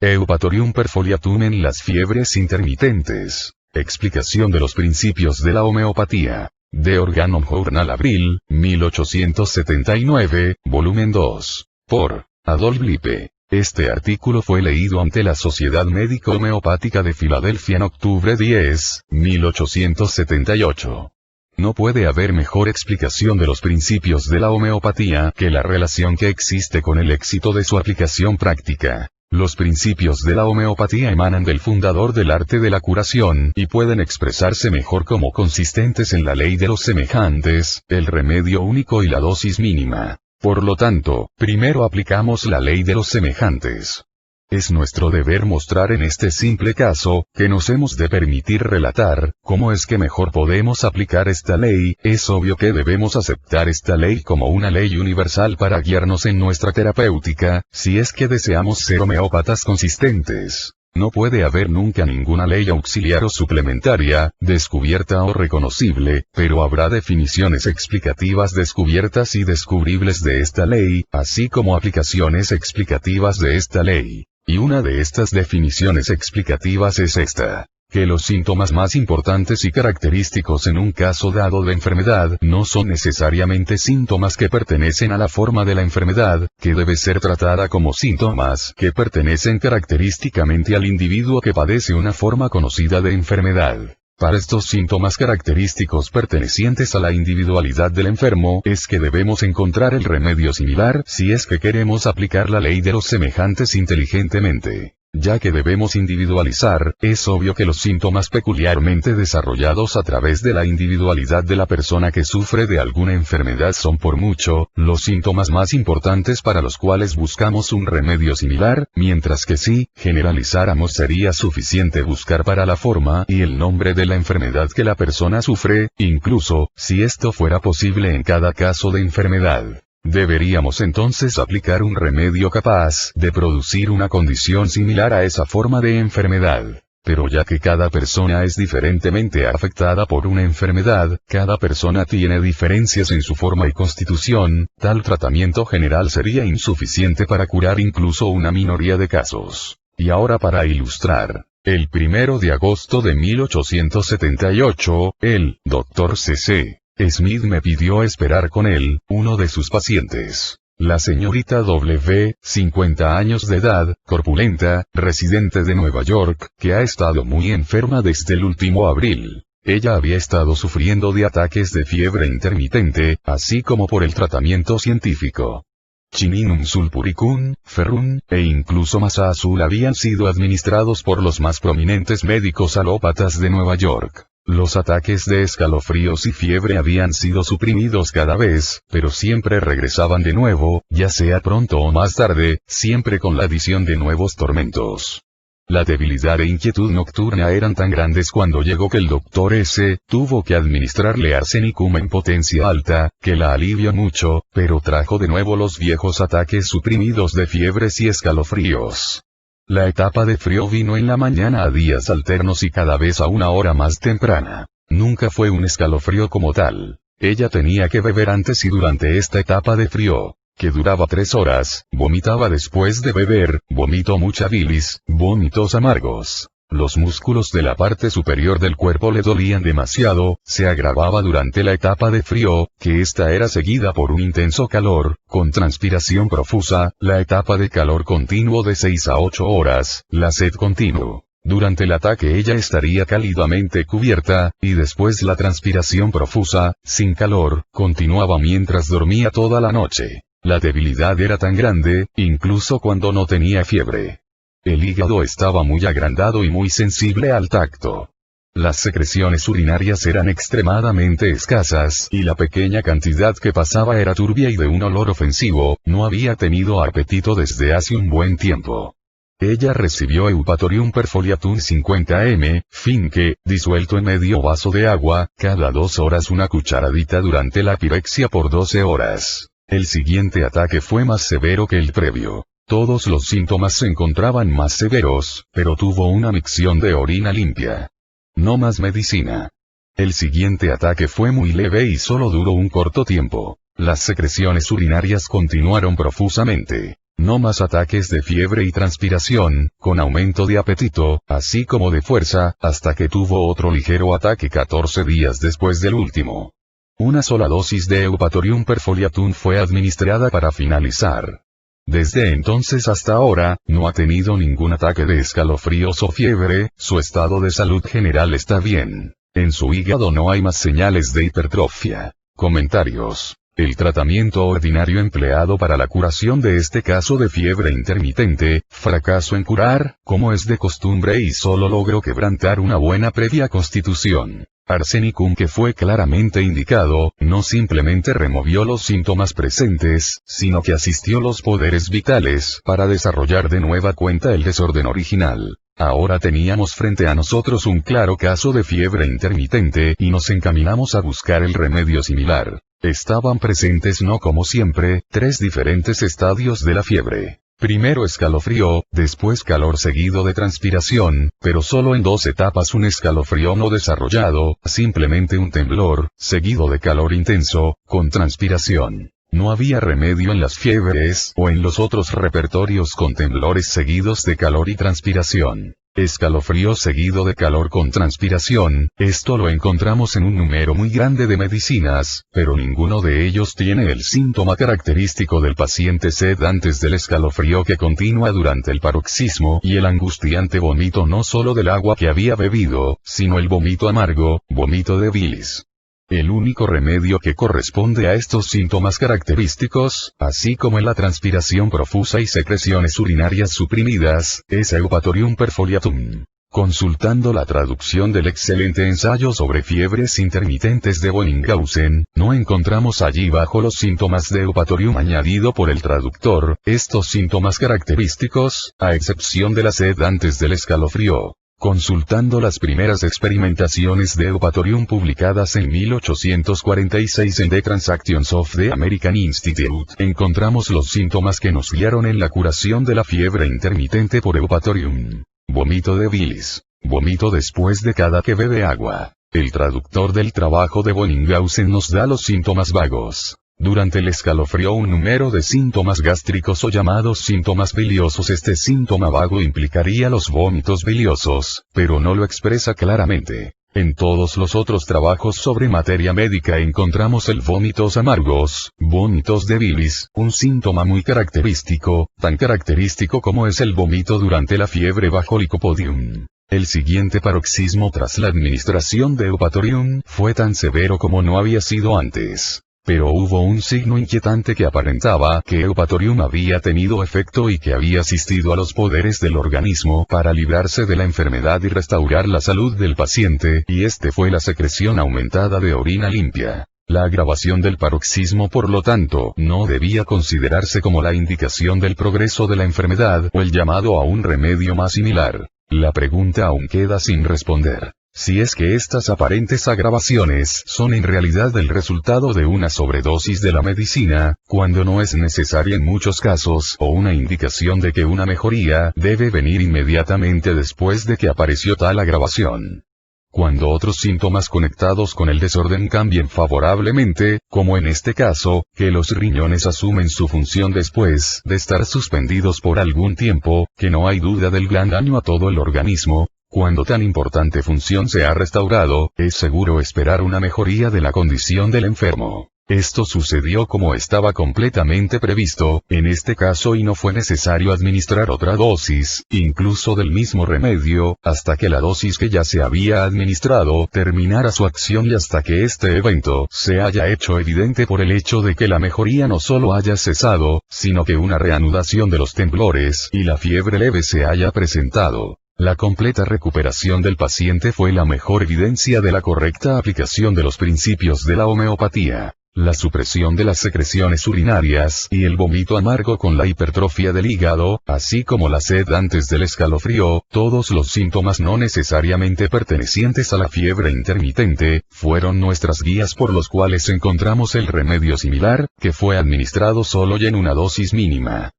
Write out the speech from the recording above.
Eupatorium perfoliatum en las fiebres intermitentes. Explicación de los principios de la homeopatía. De Organon Journal Abril, 1879, volumen 2. Por Adolf Lippe. Este artículo fue leído ante la Sociedad Médico Homeopática de Filadelfia en octubre 10, 1878. No puede haber mejor explicación de los principios de la homeopatía que la relación que existe con el éxito de su aplicación práctica. Los principios de la homeopatía emanan del fundador del arte de la curación y pueden expresarse mejor como consistentes en la ley de los semejantes, el remedio único y la dosis mínima. Por lo tanto, primero aplicamos la ley de los semejantes. Es nuestro deber mostrar en este simple caso, que nos hemos de permitir relatar, cómo es que mejor podemos aplicar esta ley. Es obvio que debemos aceptar esta ley como una ley universal para guiarnos en nuestra terapéutica, si es que deseamos ser homeópatas consistentes. No puede haber nunca ninguna ley auxiliar o suplementaria, descubierta o reconocible, pero habrá definiciones explicativas descubiertas y descubribles de esta ley, así como aplicaciones explicativas de esta ley. Y una de estas definiciones explicativas es esta: que los síntomas más importantes y característicos en un caso dado de enfermedad no son necesariamente síntomas que pertenecen a la forma de la enfermedad, que debe ser tratada como síntomas que pertenecen característicamente al individuo que padece una forma conocida de enfermedad. Para estos síntomas característicos pertenecientes a la individualidad del enfermo es que debemos encontrar el remedio similar si es que queremos aplicar la ley de los semejantes inteligentemente. Ya que debemos individualizar, es obvio que los síntomas peculiarmente desarrollados a través de la individualidad de la persona que sufre de alguna enfermedad son por mucho los síntomas más importantes para los cuales buscamos un remedio similar, mientras que si generalizáramos sería suficiente buscar para la forma y el nombre de la enfermedad que la persona sufre, incluso si esto fuera posible en cada caso de enfermedad. Deberíamos entonces aplicar un remedio capaz de producir una condición similar a esa forma de enfermedad. Pero ya que cada persona es diferentemente afectada por una enfermedad, cada persona tiene diferencias en su forma y constitución, tal tratamiento general sería insuficiente para curar incluso una minoría de casos. Y ahora para ilustrar. El 1 de agosto de 1878, el Dr. C.C. Smith me pidió esperar con él, uno de sus pacientes. La señorita W., 50 años de edad, corpulenta, residente de Nueva York, que ha estado muy enferma desde el último abril. Ella había estado sufriendo de ataques de fiebre intermitente, así como por el tratamiento científico. Chininum sulpuricum, ferrum, e incluso masa azul habían sido administrados por los más prominentes médicos alópatas de Nueva York. Los ataques de escalofríos y fiebre habían sido suprimidos cada vez, pero siempre regresaban de nuevo, ya sea pronto o más tarde, siempre con la adición de nuevos tormentos. La debilidad e inquietud nocturna eran tan grandes cuando llegó que el Dr. S. tuvo que administrarle arsenicum en potencia alta, que la alivió mucho, pero trajo de nuevo los viejos ataques suprimidos de fiebres y escalofríos. La etapa de frío vino en la mañana a días alternos y cada vez a una hora más temprana. Nunca fue un escalofrío como tal. Ella tenía que beber antes y durante esta etapa de frío, que duraba 3 horas, vomitaba después de beber, vomitó mucha bilis, vómitos amargos. Los músculos de la parte superior del cuerpo le dolían demasiado, se agravaba durante la etapa de frío, que esta era seguida por un intenso calor, con transpiración profusa, la etapa de calor continuo de 6 a 8 horas, la sed continuo. Durante el ataque ella estaría cálidamente cubierta, y después la transpiración profusa, sin calor, continuaba mientras dormía toda la noche. La debilidad era tan grande, incluso cuando no tenía fiebre. El hígado estaba muy agrandado y muy sensible al tacto. Las secreciones urinarias eran extremadamente escasas, y la pequeña cantidad que pasaba era turbia y de un olor ofensivo. No había tenido apetito desde hace un buen tiempo. Ella recibió Eupatorium perfoliatum 50 m, finque, disuelto en medio vaso de agua, cada 2 horas una cucharadita durante la pirexia por 12 horas. El siguiente ataque fue más severo que el previo. Todos los síntomas se encontraban más severos, pero tuvo una micción de orina limpia. No más medicina. El siguiente ataque fue muy leve y solo duró un corto tiempo. Las secreciones urinarias continuaron profusamente. No más ataques de fiebre y transpiración, con aumento de apetito, así como de fuerza, hasta que tuvo otro ligero ataque 14 días después del último. Una sola dosis de Eupatorium perfoliatum fue administrada para finalizar. Desde entonces hasta ahora, no ha tenido ningún ataque de escalofríos o fiebre, su estado de salud general está bien. En su hígado no hay más señales de hipertrofia. Comentarios. El tratamiento ordinario empleado para la curación de este caso de fiebre intermitente, fracaso en curar, como es de costumbre y solo logró quebrantar una buena previa constitución. Arsenicum que fue claramente indicado, no simplemente removió los síntomas presentes, sino que asistió los poderes vitales para desarrollar de nueva cuenta el desorden original. Ahora teníamos frente a nosotros un claro caso de fiebre intermitente y nos encaminamos a buscar el remedio similar. Estaban presentes no como siempre, 3 diferentes estadios de la fiebre. Primero escalofrío, después calor seguido de transpiración, pero solo en 2 etapas un escalofrío no desarrollado, simplemente un temblor, seguido de calor intenso, con transpiración. No había remedio en las fiebres o en los otros repertorios con temblores seguidos de calor y transpiración. Escalofrío seguido de calor con transpiración, esto lo encontramos en un número muy grande de medicinas, pero ninguno de ellos tiene el síntoma característico del paciente sed antes del escalofrío que continúa durante el paroxismo y el angustiante vómito no solo del agua que había bebido, sino el vómito amargo, vómito de bilis. El único remedio que corresponde a estos síntomas característicos, así como en la transpiración profusa y secreciones urinarias suprimidas, es Eupatorium perfoliatum. Consultando la traducción del excelente ensayo sobre fiebres intermitentes de Bonninghausen, no encontramos allí bajo los síntomas de Eupatorium añadido por el traductor, estos síntomas característicos, a excepción de la sed antes del escalofrío. Consultando las primeras experimentaciones de Eupatorium publicadas en 1846 en The Transactions of the American Institute, encontramos los síntomas que nos guiaron en la curación de la fiebre intermitente por Eupatorium. Vómito de bilis. Vómito después de cada que bebe agua. El traductor del trabajo de Bonninghausen nos da los síntomas vagos. Durante el escalofrío un número de síntomas gástricos o llamados síntomas biliosos. Este síntoma vago implicaría los vómitos biliosos, pero no lo expresa claramente. En todos los otros trabajos sobre materia médica encontramos el vómitos amargos, vómitos de bilis, un síntoma muy característico, tan característico como es el vómito durante la fiebre bajo licopodium. El siguiente paroxismo tras la administración de Eupatorium fue tan severo como no había sido antes. Pero hubo un signo inquietante que aparentaba que Eupatorium había tenido efecto y que había asistido a los poderes del organismo para librarse de la enfermedad y restaurar la salud del paciente, y este fue la secreción aumentada de orina limpia. La agravación del paroxismo por lo tanto no debía considerarse como la indicación del progreso de la enfermedad o el llamado a un remedio más similar. La pregunta aún queda sin responder. Si es que estas aparentes agravaciones son en realidad el resultado de una sobredosis de la medicina, cuando no es necesaria en muchos casos, o una indicación de que una mejoría debe venir inmediatamente después de que apareció tal agravación. Cuando otros síntomas conectados con el desorden cambien favorablemente, como en este caso, que los riñones asumen su función después de estar suspendidos por algún tiempo, que no hay duda del gran daño a todo el organismo. Cuando tan importante función se ha restaurado, es seguro esperar una mejoría de la condición del enfermo. Esto sucedió como estaba completamente previsto, en este caso y no fue necesario administrar otra dosis, incluso del mismo remedio, hasta que la dosis que ya se había administrado terminara su acción y hasta que este evento se haya hecho evidente por el hecho de que la mejoría no solo haya cesado, sino que una reanudación de los temblores y la fiebre leve se haya presentado. La completa recuperación del paciente fue la mejor evidencia de la correcta aplicación de los principios de la homeopatía. La supresión de las secreciones urinarias y el vómito amargo con la hipertrofia del hígado, así como la sed antes del escalofrío, todos los síntomas no necesariamente pertenecientes a la fiebre intermitente, fueron nuestras guías por los cuales encontramos el remedio similar, que fue administrado solo y en una dosis mínima.